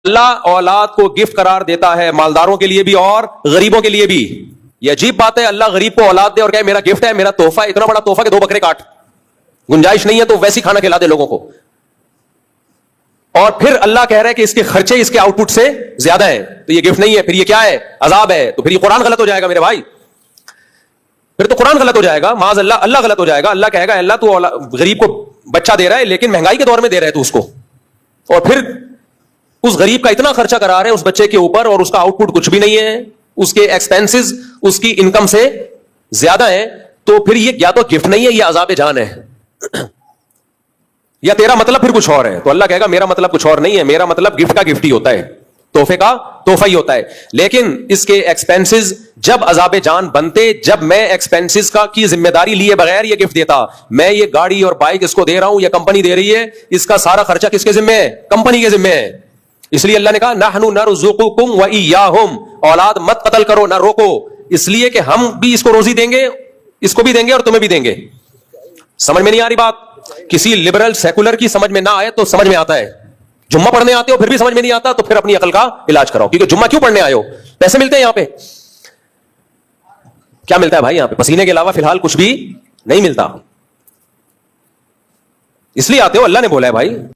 اللہ اولاد کو گفٹ قرار دیتا ہے مالداروں کے لیے بھی اور غریبوں کے لیے بھی. یہ عجیب بات ہے, اللہ غریب کو اولاد دے اور کہے میرا گفٹ ہے, میرا تحفہ ہے, اتنا بڑا تحفہ کہ 2 بکرے کاٹ, گنجائش نہیں ہے تو ویسی کھانا کھلا دے لوگوں کو. اور پھر اللہ کہہ رہا ہے کہ اس کے خرچے اس کے آؤٹ پٹ سے زیادہ ہیں, تو یہ گفٹ نہیں ہے, پھر یہ کیا ہے, عذاب ہے. تو پھر یہ قرآن غلط ہو جائے گا میرے بھائی, پھر تو قرآن غلط ہو جائے گا, معاذ اللہ, اللہ غلط ہو جائے گا. اللہ کہے گا اللہ تو غریب کو بچہ دے رہا ہے لیکن مہنگائی کے دور میں دے رہا ہے تو اس کو, اور پھر اس غریب کا اتنا خرچہ کرا رہے ہیں اس بچے کے اوپر اور اس کا آؤٹ پٹ کچھ بھی نہیں ہے, اس کے ایکسپینسز اس کی انکم سے زیادہ ہیں. تو پھر یہ یا تو گفٹ نہیں ہے, یہ عذاب جان ہے, یا تیرا مطلب پھر کچھ اور ہے. تو اللہ کہے گا میرا مطلب کچھ اور نہیں ہے, میرا مطلب گفٹ کا گفٹ ہی ہوتا ہے, تحفے کا تحفہ ہی ہوتا ہے. لیکن اس کے ایکسپینسز جب عذاب جان بنتے, جب میں ایکسپینسز کا کی ذمہ داری لیے بغیر یہ گفٹ دیتا, میں یہ گاڑی اور بائک اس کو دے رہا ہوں, یہ کمپنی دے رہی ہے, اس کا سارا خرچہ کس کے ذمہ ہے, کمپنی کے ذمہ ہے. اس لیے اللہ نے کہا نحن نرزقکم وإیاہم, اولاد مت قتل کرو, نہ روکو, اس لیے کہ ہم بھی اس کو روزی دیں گے, اس کو بھی دیں گے اور تمہیں بھی دیں گے. سمجھ میں نہیں آ رہی بات؟ کسی لبرل سیکولر کی سمجھ میں نہ آئے تو سمجھ میں آتا ہے. جمعہ پڑھنے آتے ہو پھر بھی سمجھ میں نہیں آتا, تو پھر اپنی عقل کا علاج کراؤ. کیونکہ جمعہ کیوں پڑھنے آئے ہو؟ پیسے ملتے ہیں یہاں پہ, کیا ملتا ہے بھائی یہاں پہ؟ پسینے کے علاوہ فی الحال کچھ بھی نہیں ملتا, اس لیے آتے ہو, اللہ نے بولا ہے بھائی.